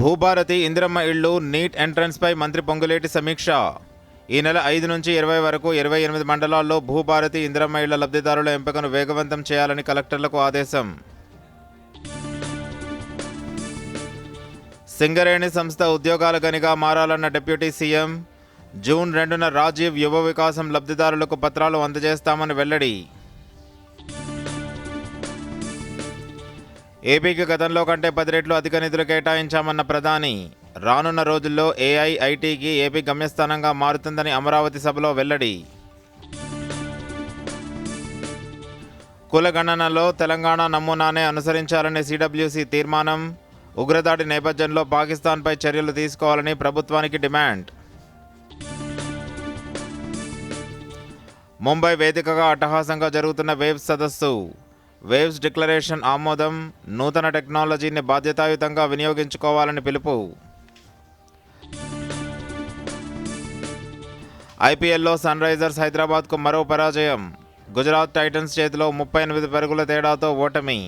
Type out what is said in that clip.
భూభారతి ఇందిరమ్మ ఇళ్లు నీట్ ఎంట్రన్స్పై మంత్రి పొంగులేటి సమీక్ష. ఈ నెల 5 నుంచి 20 వరకు 28 మండలాల్లో భూభారతి ఇందిరమ్మ ఇళ్ల లబ్ధిదారుల ఎంపికను వేగవంతం చేయాలని కలెక్టర్లకు ఆదేశం. సింగరేణి సంస్థ ఉద్యోగాల గనిగా మారాలన్న డిప్యూటీ సీఎం. జూన్ 2న రాజీవ్ యువ వికాసం లబ్ధిదారులకు పత్రాలు అందజేస్తామని వెల్లడి. ఏపీకి గతంలో కంటే 10 రెట్లు అధిక నిధులు కేటాయించామన్న ప్రధాని. రానున్న రోజుల్లో ఏఐఐటీకి ఏపీ గమ్యస్థానంగా మారుతుందని అమరావతి సభలో వెల్లడి. కులగణనలో తెలంగాణ నమూనానే అనుసరించాలని సిడబ్ల్యూసీ తీర్మానం. ఉగ్రదాడి నేపథ్యంలో పాకిస్తాన్పై చర్యలు తీసుకోవాలని ప్రభుత్వానికి డిమాండ్. ముంబై వేదికగా అట్టహాసంగా జరుగుతున్న వేవ్స్ సదస్సు. వేవ్స్ డిక్లరేషన్ ఆమోదం. నూతన టెక్నాలజీని బాధ్యతాయుతంగా వినియోగించుకోవాలని పిలుపు. ఐపీఎల్లో సన్ రైజర్స్ హైదరాబాద్కు మరో పరాజయం. గుజరాత్ టైటన్స్ చేతిలో 38 పరుగుల తేడాతో ఓటమి.